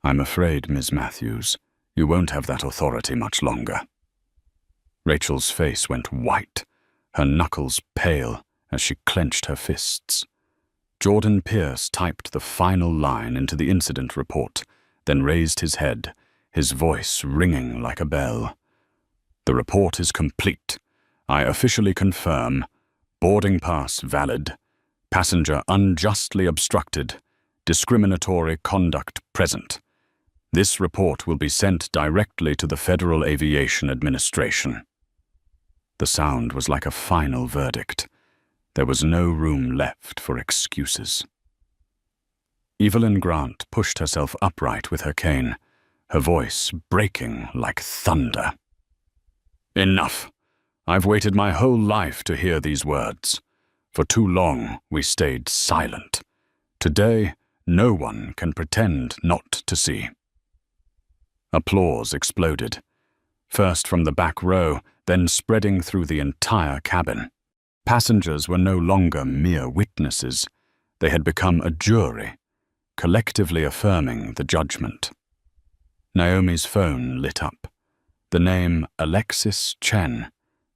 "I'm afraid, Ms. Matthews, you won't have that authority much longer." Rachel's face went white, her knuckles pale as she clenched her fists. Jordan Pierce typed the final line into the incident report, then raised his head, his voice ringing like a bell. "The report is complete. I officially confirm. Boarding pass valid. Passenger unjustly obstructed. Discriminatory conduct present. This report will be sent directly to the Federal Aviation Administration." The sound was like a final verdict. There was no room left for excuses. Evelyn Grant pushed herself upright with her cane, her voice breaking like thunder. "Enough. I've waited my whole life to hear these words. For too long, we stayed silent. Today, no one can pretend not to see." Applause exploded, first from the back row, then spreading through the entire cabin. Passengers were no longer mere witnesses. They had become a jury, collectively affirming the judgment. Naomi's phone lit up. The name Alexis Chen,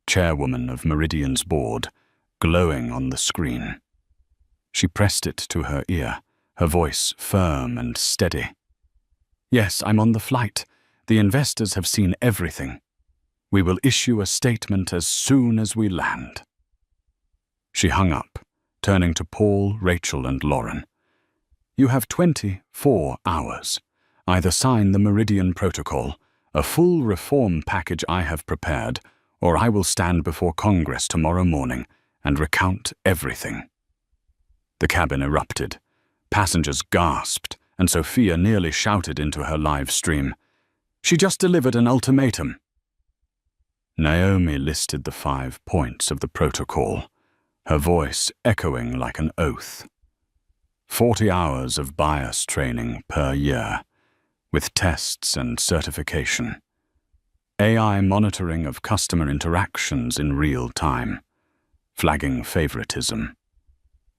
chairwoman of Meridian's board, glowing on the screen. She pressed it to her ear, her voice firm and steady. "Yes, I'm on the flight. The investors have seen everything. We will issue a statement as soon as we land." She hung up, turning to Paul, Rachel, and Lauren. "You have 24 hours. Either sign the Meridian Protocol, a full reform package I have prepared, or I will stand before Congress tomorrow morning and recount everything." The cabin erupted. Passengers gasped, and Sophia nearly shouted into her live stream, "She just delivered an ultimatum." Naomi listed the 5 points of the protocol, her voice echoing like an oath. 40 hours of bias training per year, with tests and certification. AI monitoring of customer interactions in real time, flagging favoritism.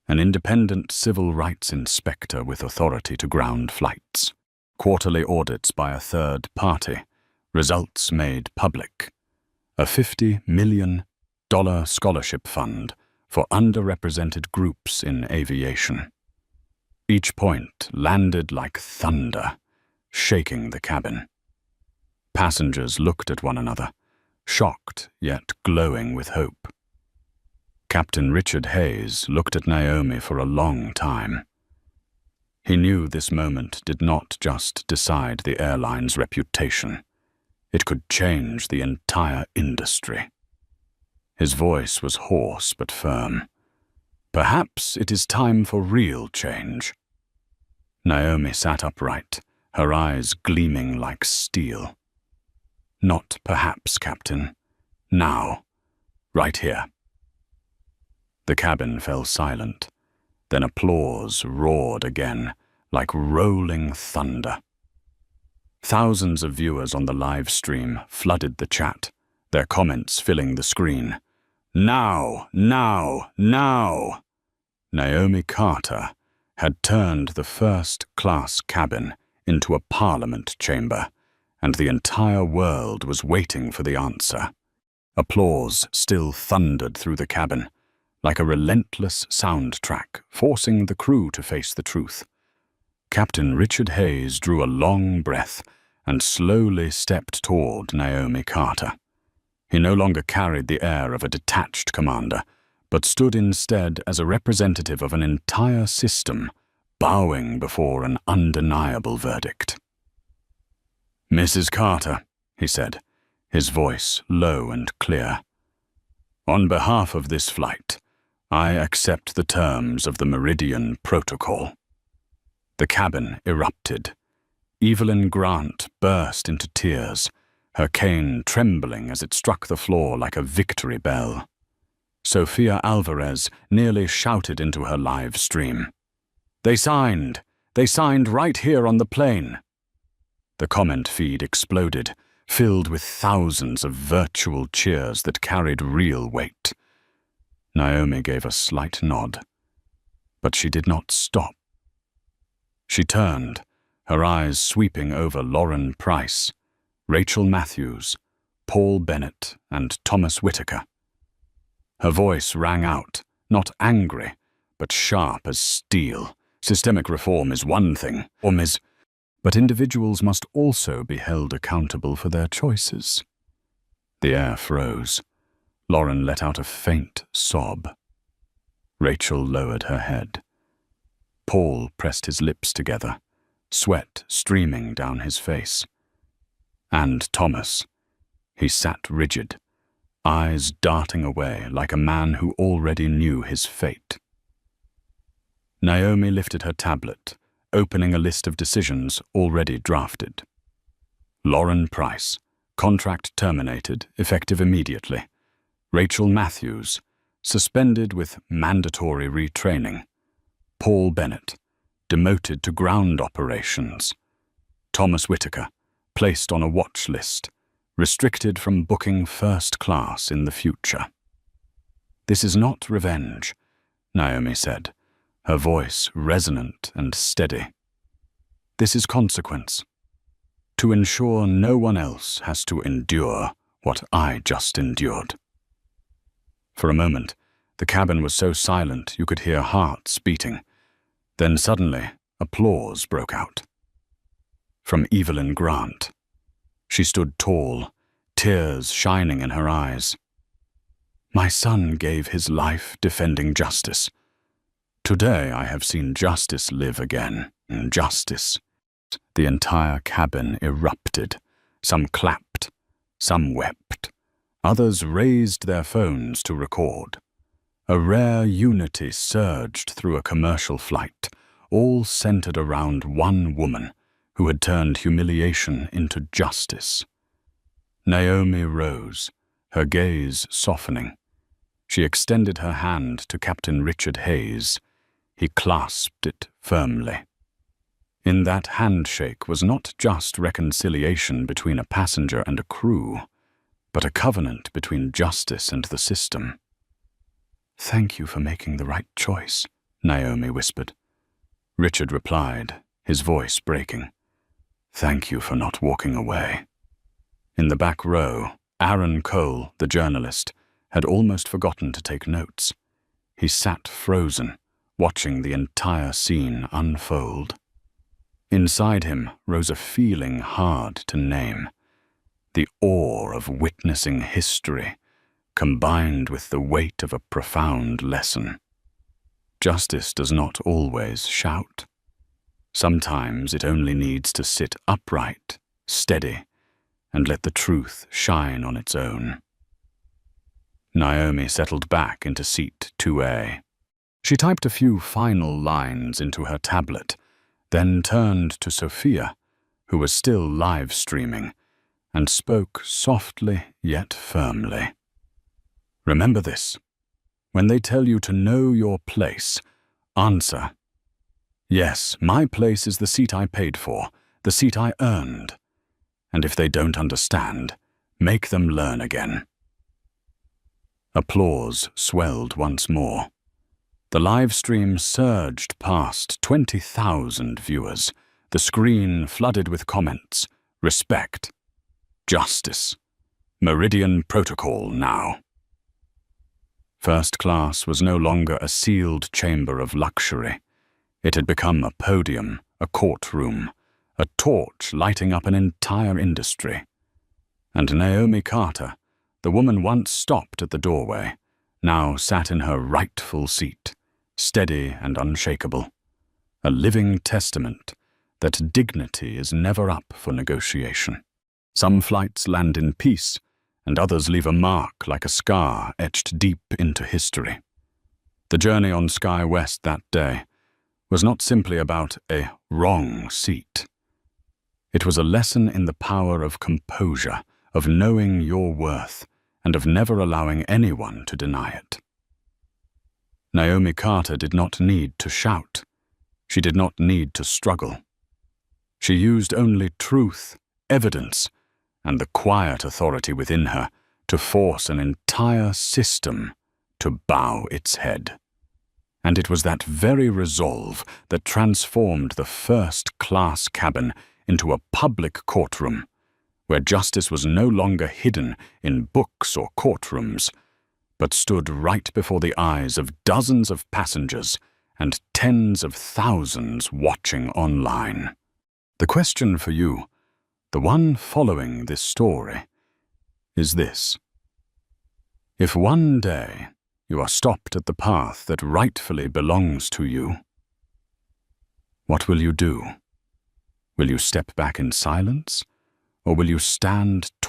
An independent civil rights inspector with authority to ground flights. Quarterly audits by a third party, results made public. A $50 million scholarship fund for underrepresented groups in aviation. Each point landed like thunder, shaking the cabin. Passengers looked at one another, shocked yet glowing with hope. Captain Richard Hayes looked at Naomi for a long time. He knew this moment did not just decide the airline's reputation. It could change the entire industry. His voice was hoarse but firm. Perhaps it is time for real change. Naomi sat upright, her eyes gleaming like steel. Not perhaps, Captain. Now. Right here. The cabin fell silent. Then applause roared again, like rolling thunder. Thousands of viewers on the live stream flooded the chat, their comments filling the screen. Now, now, now! Naomi Carter had turned the first-class cabin into a parliament chamber, and the entire world was waiting for the answer. Applause still thundered through the cabin, like a relentless soundtrack, forcing the crew to face the truth. Captain Richard Hayes drew a long breath and slowly stepped toward Naomi Carter. He no longer carried the air of a detached commander, but stood instead as a representative of an entire system, bowing before an undeniable verdict. "Mrs. Carter," he said, his voice low and clear, "on behalf of this flight, I accept the terms of the Meridian Protocol." The cabin erupted. Evelyn Grant burst into tears, her cane trembling as it struck the floor like a victory bell. Sofia Alvarez nearly shouted into her live stream. They signed right here on the plane." The comment feed exploded, filled with thousands of virtual cheers that carried real weight. Naomi gave a slight nod, but she did not stop. She turned, her eyes sweeping over Lauren Price, Rachel Matthews, Paul Bennett, and Thomas Whitaker. Her voice rang out, not angry, but sharp as steel. Systemic reform is one thing, but individuals must also be held accountable for their choices. The air froze. Lauren let out a faint sob. Rachel lowered her head. Paul pressed his lips together, sweat streaming down his face. And Thomas. He sat rigid, eyes darting away like a man who already knew his fate. Naomi lifted her tablet, opening a list of decisions already drafted. Lauren Price, contract terminated, effective immediately. Rachel Matthews, suspended with mandatory retraining. Paul Bennett, demoted to ground operations. Thomas Whitaker, placed on a watch list, restricted from booking first class in the future. "This is not revenge," Naomi said, her voice resonant and steady. "This is consequence. To ensure no one else has to endure what I just endured." For a moment, the cabin was so silent you could hear hearts beating. Then suddenly, applause broke out. From Evelyn Grant. She stood tall, tears shining in her eyes. "My son gave his life defending justice. Today I have seen justice live again. Justice." The entire cabin erupted. Some clapped, some wept. Others raised their phones to record. A rare unity surged through a commercial flight, all centered around one woman who had turned humiliation into justice. Naomi rose, her gaze softening. She extended her hand to Captain Richard Hayes. He clasped it firmly. In that handshake was not just reconciliation between a passenger and a crew, but a covenant between justice and the system. "Thank you for making the right choice," Naomi whispered. Richard replied, his voice breaking. "Thank you for not walking away." In the back row, Aaron Cole, the journalist, had almost forgotten to take notes. He sat frozen, watching the entire scene unfold. Inside him rose a feeling hard to name. The awe of witnessing history, combined with the weight of a profound lesson. Justice does not always shout. Sometimes it only needs to sit upright, steady, and let the truth shine on its own. Naomi settled back into seat 2A. She typed a few final lines into her tablet, then turned to Sophia, who was still live streaming, and spoke softly yet firmly. "Remember this. When they tell you to know your place, answer, 'Yes, my place is the seat I paid for, the seat I earned.' And if they don't understand, make them learn again." Applause swelled once more. The live stream surged past 20,000 viewers, the screen flooded with comments, respect, justice, Meridian Protocol now. First class was no longer a sealed chamber of luxury. It had become a podium, a courtroom, a torch lighting up an entire industry. And Naomi Carter, the woman once stopped at the doorway, now sat in her rightful seat, steady and unshakable, a living testament that dignity is never up for negotiation. Some flights land in peace, and others leave a mark like a scar etched deep into history. The journey on Sky West that day was not simply about a wrong seat. It was a lesson in the power of composure, of knowing your worth, and of never allowing anyone to deny it. Naomi Carter did not need to shout. She did not need to struggle. She used only truth, evidence, and the quiet authority within her to force an entire system to bow its head. And it was that very resolve that transformed the first-class cabin into a public courtroom, where justice was no longer hidden in books or courtrooms, but stood right before the eyes of dozens of passengers and tens of thousands watching online. The question for you, the one following this story, is this. If one day you are stopped at the path that rightfully belongs to you, what will you do? Will you step back in silence, or will you stand